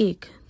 1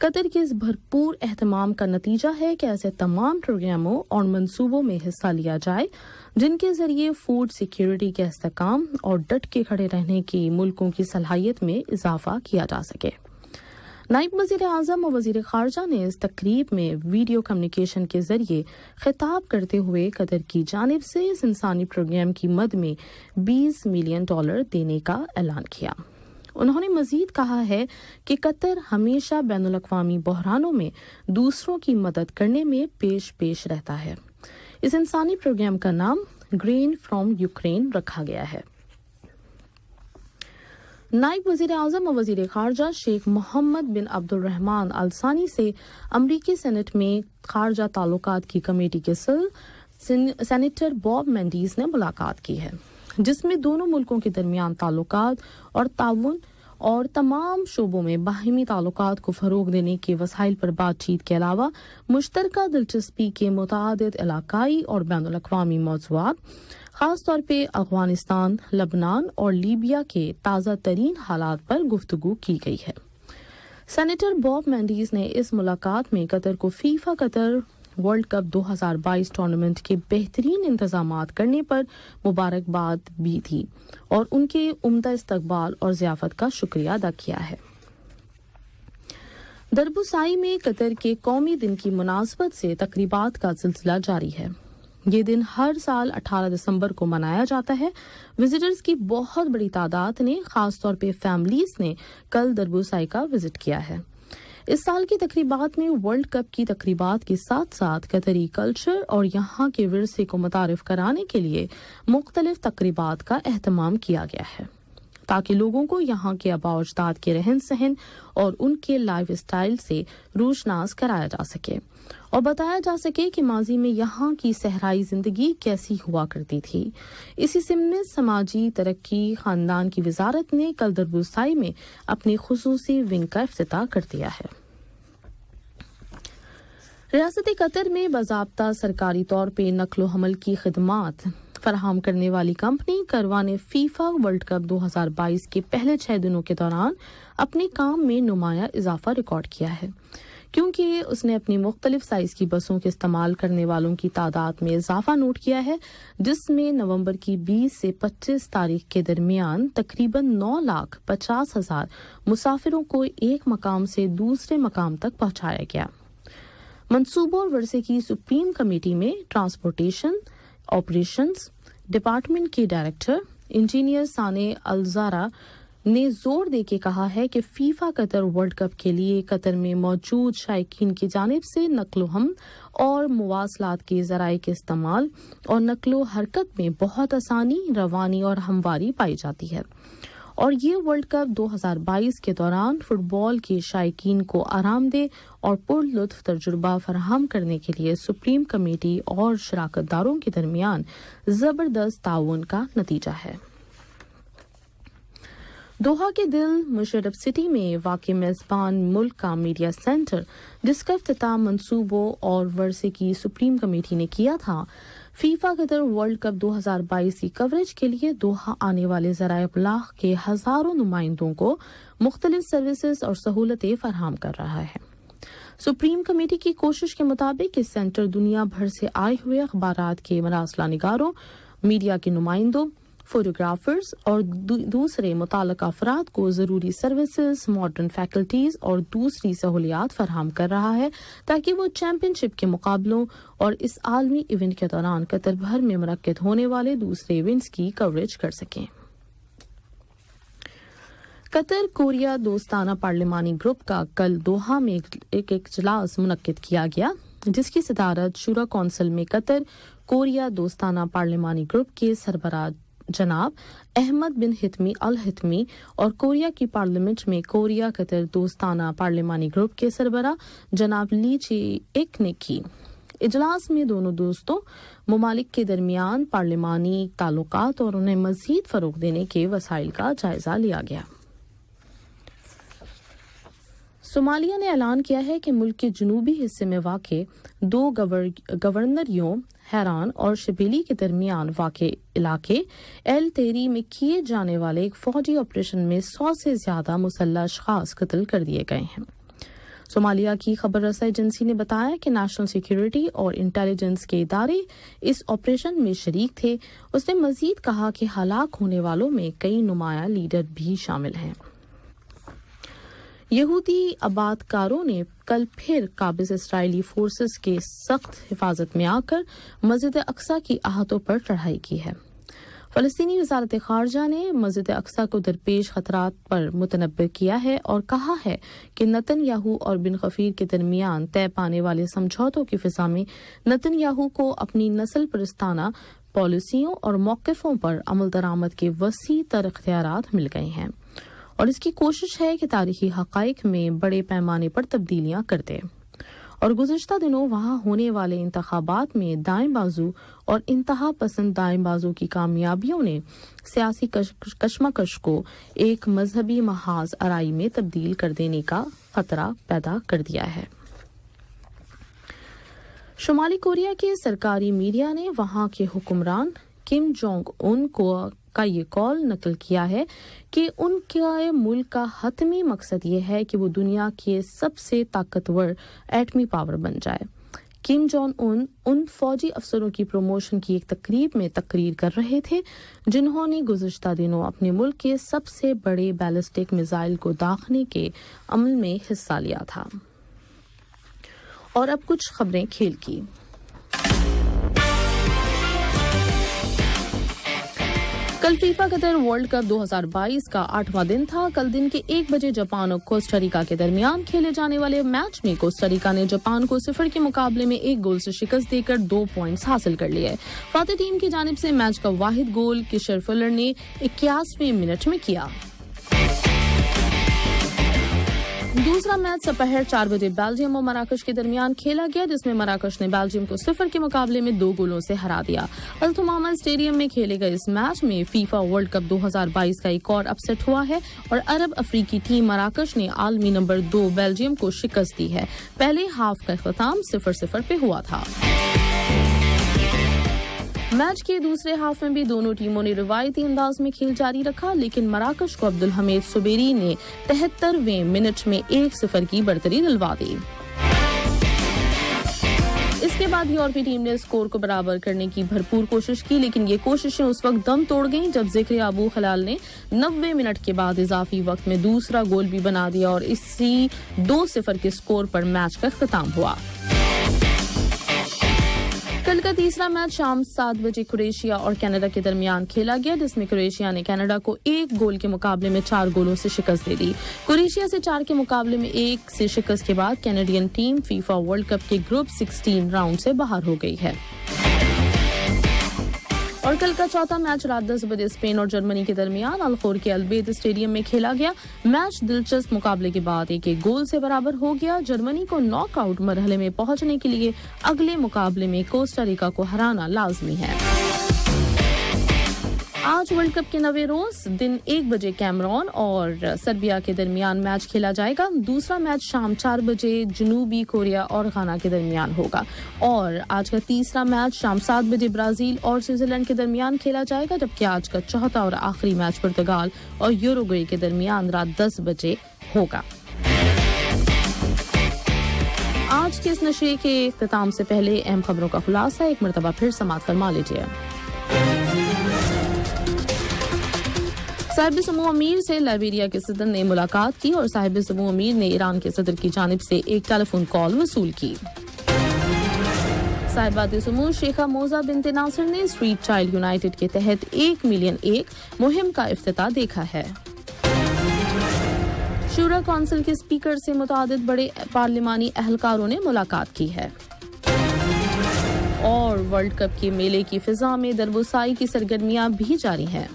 قطر کے اس بھرپور اہتمام کا نتیجہ ہے کہ ایسے تمام پروگراموں اور منصوبوں میں حصہ لیا جائے جن کے ذریعے فوڈ سیکیورٹی کے استحکام اور ڈٹ کے کھڑے رہنے کی ملکوں کی صلاحیت میں اضافہ کیا جا سکے۔ نائب وزیر اعظم اور وزیر خارجہ نے اس تقریب میں ویڈیو کمیونیکیشن کے ذریعے خطاب کرتے ہوئے قطر کی جانب سے اس انسانی پروگرام کی مد میں $20 ملین دینے کا اعلان کیا۔ انہوں نے مزید کہا ہے کہ قطر ہمیشہ بین الاقوامی بحرانوں میں دوسروں کی مدد کرنے میں پیش رہتا ہے۔ اس انسانی پروگرام کا نام گرین فرام یوکرین رکھا گیا ہے۔ نائب وزیر اعظم اور وزیر خارجہ شیخ محمد بن عبد الرحمن آل ثانی سے امریکی سینٹ میں خارجہ تعلقات کی کمیٹی کے سینیٹر باب مینڈیز نے ملاقات کی ہے، جس میں دونوں ملکوں کے درمیان تعلقات اور تعاون اور تمام شعبوں میں باہمی تعلقات کو فروغ دینے کے وسائل پر بات چیت کے علاوہ مشترکہ دلچسپی کے متعدد علاقائی اور بین الاقوامی موضوعات، خاص طور پہ افغانستان، لبنان اور لیبیا کے تازہ ترین حالات پر گفتگو کی گئی ہے۔ سینیٹر باب مینڈیز نے اس ملاقات میں قطر کو فیفا قطر ورلڈ کپ 2022 ٹورنامنٹ کے بہترین انتظامات کرنے پر مبارکباد بھی دی اور ان کے عمدہ استقبال اور ضیافت کا شکریہ ادا کیا ہے۔ دربوسائی میں قطر کے قومی دن کی مناسبت سے تقریبات کا سلسلہ جاری ہے۔ یہ دن ہر سال 18 دسمبر کو منایا جاتا ہے۔ وزٹرز کی بہت بڑی تعداد نے، خاص طور پہ فیملیز نے، کل دربوسائی کا وزٹ کیا ہے۔ اس سال کی تقریبات میں ورلڈ کپ کی تقریبات کے ساتھ ساتھ قطری کلچر اور یہاں کے ورثے کو متعارف کرانے کے لیے مختلف تقریبات کا اہتمام کیا گیا ہے، تاکہ لوگوں کو یہاں کے آباء و اجداد کے رہن سہن اور ان کے لائف اسٹائل سے روشناس کرایا جا سکے اور بتایا جا سکے کہ ماضی میں یہاں کی صحرائی زندگی کیسی ہوا کرتی تھی۔ اسی ضمن میں سماجی ترقی خاندان کی وزارت نے کل دربوسائی میں اپنی خصوصی ونگ کا افتتاح کر دیا ہے۔ ریاست قطر میں باضابطہ سرکاری طور پہ نقل و حمل کی خدمات فراہم کرنے والی کمپنی کروا نے فیفا ورلڈ کپ 2022 کے پہلے 6 دنوں کے دوران اپنے کام میں نمایاں اضافہ ریکارڈ کیا ہے، کیونکہ اس نے اپنی مختلف سائز کی بسوں کے استعمال کرنے والوں کی تعداد میں اضافہ نوٹ کیا ہے، جس میں نومبر کی 20 سے 25 تاریخ کے درمیان تقریباً 9,50,000 مسافروں کو ایک مقام سے دوسرے مقام تک پہنچایا گیا۔ منصوبوں اور ورثے کی سپریم کمیٹی میں ٹرانسپورٹیشن آپریشنز ڈپارٹمنٹ کے ڈائریکٹر انجینئر ثانی الزارا نے زور دے کے کہا ہے کہ فیفا قطر ورلڈ کپ کے لیے قطر میں موجود شائقین کی جانب سے نقل و حمل اور مواصلات کے ذرائع کے استعمال اور نقل و حرکت میں بہت آسانی، روانی اور ہمواری پائی جاتی ہے، اور یہ ورلڈ کپ 2022 کے دوران فٹ بال کے شائقین کو آرام دہ اور پر لطف تجربہ فراہم کرنے کے لیے سپریم کمیٹی اور شراکت داروں کے درمیان زبردست تعاون کا نتیجہ ہے۔ دوحہ کے دل مشرف سٹی میں واقع میزبان ملک کا میڈیا سینٹر، جس کا افتتاح منصوبوں اور ورثے کی سپریم کمیٹی نے کیا تھا، فیفا قطر ورلڈ کپ 2022 کی کوریج کے لیے دوحہ آنے والے ذرائع ابلاغ کے ہزاروں نمائندوں کو مختلف سروسز اور سہولتیں فراہم کر رہا ہے۔ سپریم کمیٹی کی کوشش کے مطابق یہ سینٹر دنیا بھر سے آئے ہوئے اخبارات کے مراسلہ نگاروں، میڈیا کے نمائندوں، فوٹوگرافرز اور دوسرے متعلقہ افراد کو ضروری سروسز، ماڈرن فیکلٹیز اور دوسری سہولیات فراہم کر رہا ہے تاکہ وہ چیمپئن شپ کے مقابلوں اور اس عالمی ایونٹ کے دوران قطر بھر میں منعقد ہونے والے دوسرے ایونٹس کی کوریج کر سکیں۔ قطر کوریا دوستانہ پارلیمانی گروپ کا کل دوحہ میں ایک اجلاس منعقد کیا گیا، جس کی صدارت شورا کونسل میں قطر کوریا دوستانہ پارلیمانی گروپ کے سربراہ جناب احمد بن حتمی الحتمی اور کوریا کی پارلیمنٹ میں کوریا قطر دوستانہ پارلیمانی گروپ کے سربراہ جناب لی چی ایک نے کی۔ اجلاس میں دونوں دوستوں ممالک کے درمیان پارلیمانی تعلقات اور انہیں مزید فروغ دینے کے وسائل کا جائزہ لیا گیا۔ صومالیہ نے اعلان کیا ہے کہ ملک کے جنوبی حصے میں واقع 2 گورنریوں حیران اور شبیلی کے درمیان واقع علاقے ایل تیری میں کیے جانے والے ایک فوجی آپریشن میں 100 سے زیادہ مسلح اشخاص قتل کر دیے گئے ہیں۔ صومالیہ کی خبر رساں ایجنسی نے بتایا کہ نیشنل سیکیورٹی اور انٹیلیجنس کے ادارے اس آپریشن میں شریک تھے۔ اس نے مزید کہا کہ ہلاک ہونے والوں میں کئی نمایاں لیڈر بھی شامل ہیں۔ یہودی آباد کاروں نے کل پھر قابض اسرائیلی فورسز کے سخت حفاظت میں آ کر مسجد اقصیٰ کی احاطوں پر چڑھائی کی ہے۔ فلسطینی وزارت خارجہ نے مسجد اقصیٰ کو درپیش خطرات پر متنبہ کیا ہے اور کہا ہے کہ نتن یاہو اور بن غفیر کے درمیان طے پانے والے سمجھوتوں کی فضا میں نتن یاہو کو اپنی نسل پرستانہ پالیسیوں اور موقفوں پر عمل درآمد کے وسیع تر اختیارات مل گئے ہیں اور اس کی کوشش ہے کہ تاریخی حقائق میں بڑے پیمانے پر تبدیلیاں کر دے۔ اور گزشتہ دنوں وہاں ہونے والے انتخابات میں دائیں بازو اور انتہا پسند دائیں بازو کی کامیابیوں نے سیاسی کشمکش کو ایک مذہبی محاذ آرائی میں تبدیل کر دینے کا خطرہ پیدا کر دیا ہے۔ شمالی کوریا کے سرکاری میڈیا نے وہاں کے حکمران کم جونگ ان کا یہ قول نقل کیا ہے کہ ان کے ملک کا حتمی مقصد یہ ہے کہ وہ دنیا کے سب سے طاقتور ایٹمی پاور بن جائے۔ کم جونگ ان فوجی افسروں کی پروموشن کی ایک تقریب میں تقریر کر رہے تھے جنہوں نے گزشتہ دنوں اپنے ملک کے سب سے بڑے بیلسٹک میزائل کو داغنے کے عمل میں حصہ لیا تھا۔ اور اب کچھ خبریں کھیل کی۔ کل فیفا قطر ورلڈ کپ 2022 کا 8واں دن تھا۔ کل دن کے 1 بجے جاپان اور کوسٹاریکا کے درمیان کھیلے جانے والے میچ میں کوسٹاریکا نے جاپان کو 0 کے مقابلے میں 1 گول سے شکست دے کر 2 پوائنٹس حاصل کر لیے۔ فاتح ٹیم کی جانب سے میچ کا واحد گول کشر فلر نے 81ویں منٹ میں کیا۔ دوسرا میچ سپہر 4 بجے بیلجیم اور مراکش کے درمیان کھیلا گیا جس میں مراکش نے بیلجیم کو 0 کے مقابلے میں 2 گولوں سے ہرا دیا۔ التماما اسٹیڈیم میں کھیلے گئے اس میچ میں فیفا ورلڈ کپ 2022 کا ایک اور اپسیٹ ہوا ہے اور عرب افریقی ٹیم مراکش نے عالمی نمبر 2 بیلجیم کو شکست دی ہے۔ پہلے ہاف کا اختتام 0-0 پہ ہوا تھا۔ میچ کے دوسرے ہاف میں بھی دونوں ٹیموں نے روایتی انداز میں کھیل جاری رکھا لیکن مراکش کو عبدالحمید صبیری نے 73ویں منٹ میں 1-0 کی برتری دلوا دی۔ اس کے بعد یورپی ٹیم نے اسکور کو برابر کرنے کی بھرپور کوشش کی لیکن یہ کوششیں اس وقت دم توڑ گئیں جب ذکر ابو خلال نے 90 منٹ کے بعد اضافی وقت میں دوسرا گول بھی بنا دیا اور اسی 2-0 کے اسکور پر میچ کا اختتام ہوا۔ کل کا تیسرا میچ شام 7 بجے کروشیا اور کینیڈا کے درمیان کھیلا گیا جس میں کروشیا نے کینیڈا کو 1 گول کے مقابلے میں 4 گولوں سے شکست دے دی۔ کروشیا سے 4 کے مقابلے میں 1 سے شکست کے بعد Canadian team FIFA world cup کے گروپ 16 راؤنڈ سے باہر ہو گئی ہے۔ اور کل کا چوتھا میچ رات 10 بجے اسپین اور جرمنی کے درمیان الخور کے البید اسٹیڈیم میں کھیلا گیا۔ میچ دلچسپ مقابلے کے بعد 1-1 گول سے برابر ہو گیا۔ جرمنی کو ناک آؤٹ مرحلے میں پہنچنے کے لیے اگلے مقابلے میں کوسٹاریکا کو ہرانا لازمی ہے۔ آج ورلڈ کپ کے 9ویں روز دن 1 بجے کیمرون اور سربیا کے درمیان میچ کھیلا جائے گا۔ دوسرا میچ شام 4 بجے جنوبی کوریا اور غانا کے درمیان ہوگا اور آج کا تیسرا میچ شام 7 بجے برازیل اور سوئٹزرلینڈ کے درمیان کھیلا جائے گا جبکہ آج کا چوتھا اور آخری میچ پرتگال اور یوروگوئے کے درمیان رات 10 بجے ہوگا۔ آج کے اس نشریے کے اختتام سے پہلے اہم خبروں کا خلاصہ ایک مرتبہ پھر سماعت فرما لیجیے۔ صاحب سمو امیر سے لائبیریا کے صدر نے ملاقات کی اور صاحب سمو امیر نے ایران کے صدر کی جانب سے ایک ٹیلی فون کال وصول کی۔ صاحبات سمو شیخہ موزہ بنت ناصر نے اسٹریٹ چائلڈ یونائیٹڈ کے تحت 1 ملین 1 مہم کا افتتاح دیکھا ہے۔ شورا کونسل کے اسپیکر سے متعدد بڑے پارلیمانی اہلکاروں نے ملاقات کی ہے۔ اور ورلڈ کپ کے میلے کی فضا میں دربوسائی کی سرگرمیاں بھی جاری ہیں۔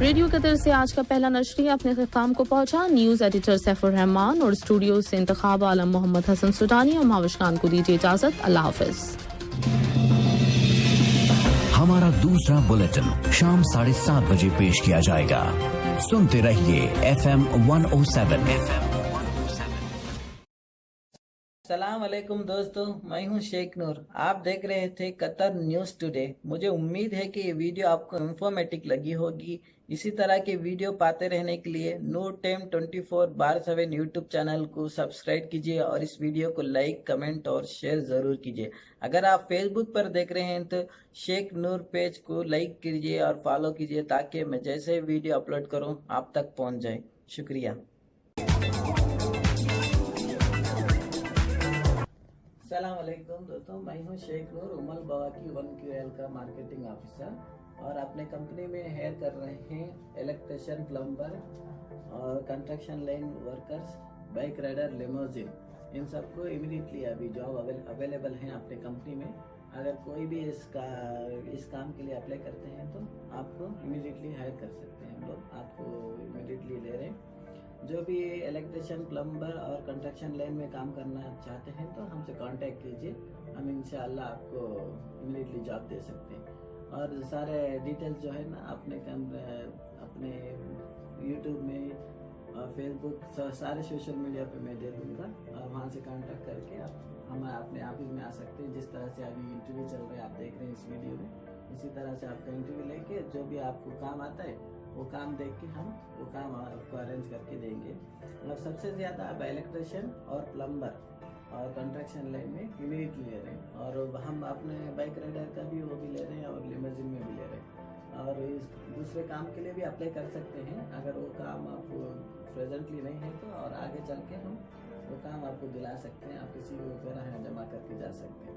ریڈیو قطر سے آج کا پہلا نشریہ اپنے اختتام کو پہنچا۔ نیوز ایڈیٹر سیف الرحمان اور اسٹوڈیو سے انتخاب عالم محمد حسن سوڈانی اور ماوش خان کو دیجیے اجازت۔ اللہ حافظ۔ ہمارا دوسرا بلیٹن شام 7:30 بجے پیش کیا جائے گا۔ سنتے رہیے FM 107 السلام علیکم دوستو، میں ہوں شیخ نور. آپ دیکھ رہے تھے قطر نیوز ٹوڈے. مجھے امید ہے کہ یہ ویڈیو آپ کو انفارمیٹک لگی ہوگی. اسی طرح کے ویڈیو پاتے رہنے کے لیے نور ٹائم 24/7 یوٹیوب چینل کو سبسکرائب کیجیے اور اس ویڈیو کو لائک، کمنٹ اور شیئر ضرور کیجیے. اگر آپ فیس بک پر دیکھ رہے ہیں تو شیخ نور پیج کو لائک کیجیے اور فالو کیجیے تاکہ میں جیسے ویڈیو اپلوڈ کروں آپ تک پہنچ جائے. شکریہ. السلام علیکم دوستوں، میں ہوں شیخ نور، امل بواکی 1QL کا مارکیٹنگ آفیسر، اور اپنے کمپنی میں ہائر کر رہے ہیں الیکٹریشین، پلمبر اور construction line workers, bike rider, limousine. ان سب کو امیڈیٹلی ابھی جاب اویلیبل ہیں اپنے کمپنی میں. اگر کوئی بھی اس کام کے لیے اپلائی کرتے ہیں تو آپ کو امیڈیٹلی ہائر کر سکتے ہیں. ہم لوگ آپ کو امیڈیٹلی لے رہے ہیں. جو بھی الیکٹریشین، پلمبر اور کنسٹرکشن لائن میں کام کرنا چاہتے ہیں تو ہم سے کانٹیکٹ کیجیے. ہم انشاءاللہ آپ کو امیڈیٹلی جاب دے سکتے ہیں. اور سارے ڈیٹیلز جو ہے نا اپنے یوٹیوب میں اور فیس بک، سارے سوشل میڈیا پہ میں دے دوں گا، اور وہاں سے کانٹیکٹ کر کے ہم اپنے آفس میں آ سکتے ہیں. جس طرح سے ابھی انٹرویو چل رہا ہے آپ دیکھ رہے ہیں اس ویڈیو میں، اسی طرح سے آپ کا انٹرویو لے کے جو بھی آپ کو کام آتا ہے وہ کام دیکھ کے ہم وہ کام آپ کو ارینج کر کے دیں گے. اور سب سے زیادہ آپ الیکٹریشین اور پلمبر اور کنسٹرکشن لائن میں امیڈیٹلی لے رہے ہیں. اور ہم اپنے بائک رائڈر کا بھی وہ بھی لے رہے ہیں اور لیموزین میں بھی لے رہے ہیں. اور اس دوسرے کام کے لیے بھی اپلائی کر سکتے ہیں اگر وہ کام آپ کو پریزنٹلی نہیں ہے تو، اور آگے چل کے ہم وہ کام آپ کو دلا سکتے ہیں. آپ کسی کو وغیرہ جمع کر کے جا سکتے ہیں.